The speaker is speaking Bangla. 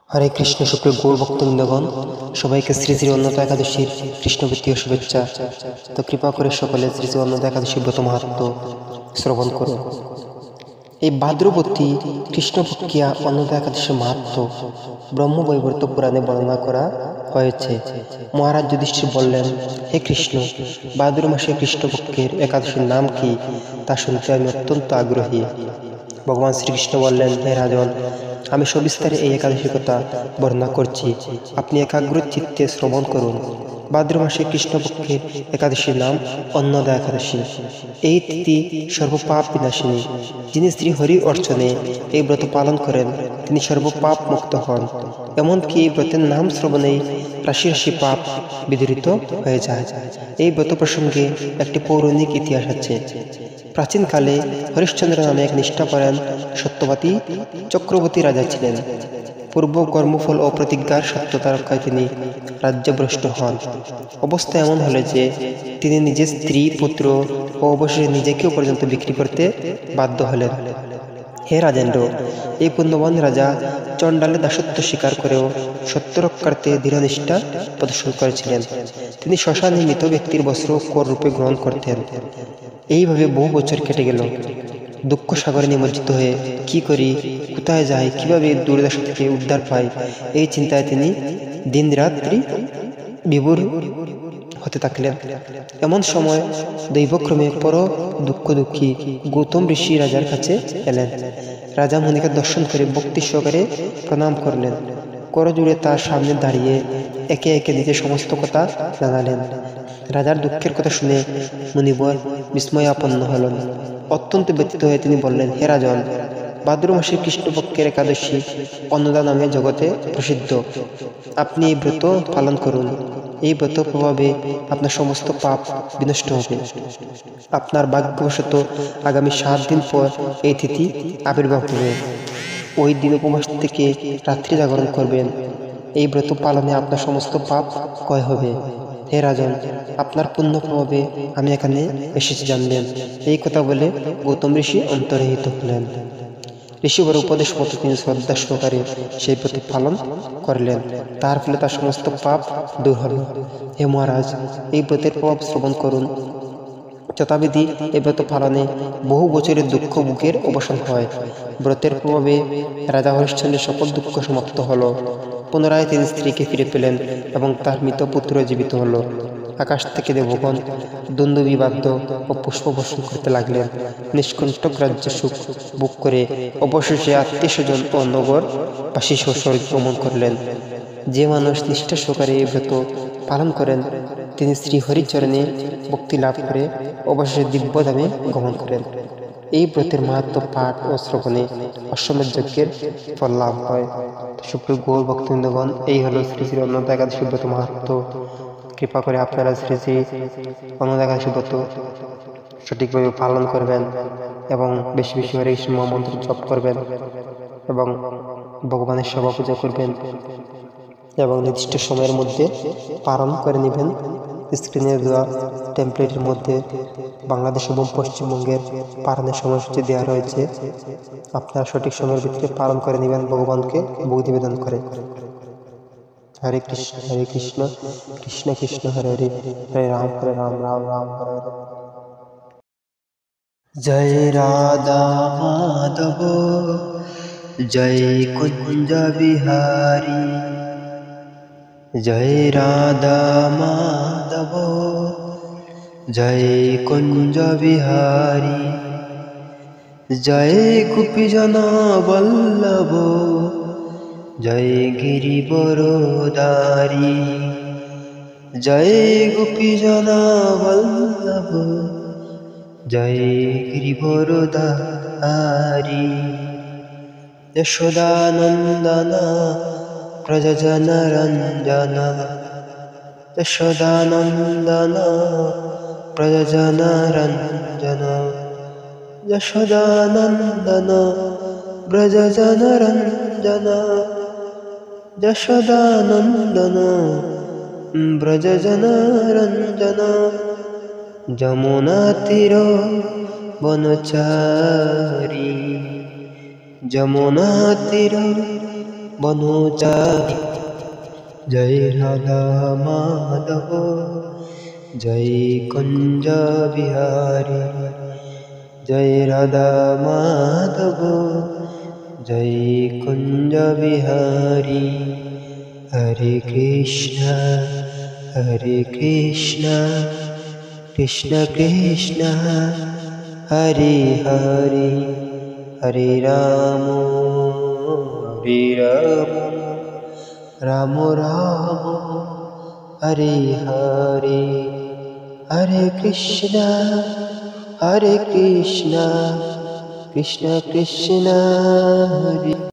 হরে কৃষ্ণ। সুপ্রিয় গৌর ভক্তবৃন্দগণ, সবাইকে শ্রী শ্রী অন্নদা একাদশীর কৃষ্ণবৃত্তীয় শুভেচ্ছা। তো কৃপা করে সকলে শ্রী শ্রী অন্নদা একাদশীর ব্রত মাহাত্ম্য শ্রবণ করুন। এই ভাদ্রবতী কৃষ্ণপক্ষিয়া অন্নদা একাদশীর মাহাত্ম্য ব্রহ্মবৈবর্ত পুরাণে বর্ণনা করা হয়েছে। মহারাজ যুধিষ্ঠির বললেন, হে কৃষ্ণ, ভাদ্র মাসে কৃষ্ণপক্ষের একাদশীর নাম কি তা শুনতে আমি অত্যন্ত আগ্রহী। ভগবান শ্রীকৃষ্ণ বললেন, হে রাজন, আমি সবিস্তারে এই একাদশীর কথা বর্ণনা করছি, আপনি একাগ্র চিত্তে শ্রবণ করুন। ভাদ্র মাসে কৃষ্ণপক্ষের একাদশীর নাম অন্নদা একাদশী। এই তিথি সর্বপাপ বিনাশিনী। যিনি শ্রী হরি অর্চনে এই ব্রত পালন করেন তিনি সর্বপাপ মুক্ত হন। এমনকি এই ব্রতের নাম শ্রবণেই রাশি রাশি পাপ বিদূরিত হয়ে যায়। এই ব্রত প্রসঙ্গে একটি পৌরাণিক ইতিহাস আছে। প্রাচীনকালে হরিশ্চন্দ্র নামে এক নিষ্ঠাপরায়ণ সত্যবাদী চক্রবর্তী রাজা ছিলেন। পূর্ব কর্মফল ও প্রতিজ্ঞার সত্যতা রক্ষায় তিনি রাজ্যভ্রষ্ট হন। অবস্থা এমন হলে যে তিনি নিজের স্ত্রী, পুত্র ও অবশেষে নিজেকেও পর্যন্ত বিক্রি করতে বাধ্য হলেন। হে রাজেন্দ্র, এই পুণ্যবান রাজা চণ্ডালে দাসত্ব স্বীকার করেও সত্য রক্ষার্থে দৃঢ়নিষ্ঠা প্রদর্শন করেছিলেন। তিনি শ্মশানে মৃত ব্যক্তির বস্ত্র কর রূপে গ্রহণ করতেন। এইভাবে বহু বছর কেটে গেল। দুঃখ সাগরে নিমজ্জিত হয়ে কি করি, কোথায় যাই, কিভাবে দুর্দশা থেকে উদ্ধার পাই, এই চিন্তায় তিনি দিন রাত্রি বিভোর হতে থাকলেন। এমন সময় দৈবক্রমে পর দুঃখী গৌতম ঋষি রাজার কাছে এলেন। রাজা মুনিকে দর্শন করে ভক্তি সহকারে প্রণাম করলেন। করজুড়ে তার সামনে দাঁড়িয়ে একে একে নিজের সমস্ত কথা জানালেন। রাজার দুঃখের কথা শুনে মুনিবর বিস্ময়াপন্ন হলেন। অত্যন্ত ব্যথিত হয়ে তিনি বললেন, হে রাজন, ভাদ্র মাসের কৃষ্ণপক্ষের একাদশী অন্নদা নামে জগতে প্রসিদ্ধ। আপনি এই ব্রত পালন করুন। এই ব্রত প্রভাবে আপনার সমস্ত পাপ বিনষ্ট হবে। আপনার ভাগ্যবশত আগামী 7 দিন পর এই তিথি আবির্ভাব হবে। ওই দিন উপবাস থেকে রাত্রি জাগরণ করবেন। এই ব্রত পালনে আপনার সমস্ত পাপ ক্ষয় হবে। হে রাজন, আপনার পুণ্য প্রভাবে আমি এখানে এসেছি জানলেন। এই কথা বলে গৌতম ঋষি অন্তর্হিত হলেন। ঋষিবর উপদেশ মতো তিনি শ্রদ্ধা সহকারে সেই ব্রত পালন করলেন। তার ফলে তার সমস্ত পাপ দূর হল। হে মহারাজ, এই ব্রতের প্রভাব শ্রবণ করুন। যথাবিধি এই ব্রত পালনে বহু বছরের দুঃখ বুকের অবসান হয়। ব্রতের প্রভাবে রাজা হরিশ্চন্দ্রের সকল দুঃখ সমাপ্ত হল। পুনরায় তিনি স্ত্রীকে ফিরে পেলেন এবং তার মৃত পুত্র জীবিত হল। আকাশ থেকে দেবগণ দ্বন্দ্ববিবাদ্য ও পুষ্পবর্ষণ করতে লাগলেন। নিষ্কণ্টক রাজ্য সুখ ভোগ করে অবশেষে আত্মীয় স্বজন ও নগর বাসী স্বর্গ গমন করলেন। যে মানুষ নিষ্ঠা সহকারে এই ব্রত পালন করেন তিনি শ্রী হরিচরণে ভক্তি লাভ করে অবশেষে দিব্যধামে গমন করেন। এই ব্রতের মাহাত্ম্য পাঠ ও শ্রবণে অশ্বমেধ যজ্ঞের ফল লাভ হয়। সুপ্রিয় গৌর ভক্তবৃন্দগণ, এই হলো শ্রী শ্রী অন্নদা একাদশী ব্রত মাহাত্ম্য। কৃপা করে আপনারা শ্রী শ্রী অন্নদা একাদশী ব্রত সঠিকভাবে পালন করবেন এবং বেশি বেশি হরে কৃষ্ণ মহামন্ত্র জপ করবেন এবং ভগবানের সেবা পূজা করবেন এবং নির্দিষ্ট সময়ের মধ্যে পালন করে নেবেন। স্ক্রিনে দেওয়া টেমপ্লেটের মধ্যে বাংলাদেশ এবং পশ্চিমবঙ্গের পালনের সময়সূচি দেওয়া রয়েছে। আপনারা সঠিক সময়ের ভিতরে পালন করে নেবেন, ভগবানকে ভোগ নিবেদন করে। হরে কৃষ্ণ কৃষ্ণ কৃষ্ণ হরে হরে, হরে রাম রাম রাম হরে হরে। জয় রাধা মাধব জয় কুঞ্জ বিহারী, জয় রাধা মাধব জয় কুঞ্জ বিহারী, জয় গোপীজন বল্লভ জয় গিরিবরদারি, জয় গোপীজন বল্লভ জয় গিরিবরদারি, যশোদানন্দন প্রজজন রঞ্জন, যশোদানন্দন প্রজজন রঞ্জন, যশোদানন্দন ব্রজজন রঞ্জন, যশোদানন্দন ব্রজজন রঞ্জন, যমুনা তীর বনচারী, যমুনা তীর বনচারী। জয় রাধা মাধব জয় কুঞ্জ বিহারী, জয় রাধা মাধব জয় কুঞ্জ বিহারী। হরে কৃষ্ণ কৃষ্ণ কৃষ্ণ হরে হরে, হরে রাম রাম রাম হরে হরে। হরে কৃষ্ণ কৃষ্ণ কৃষ্ণ হরে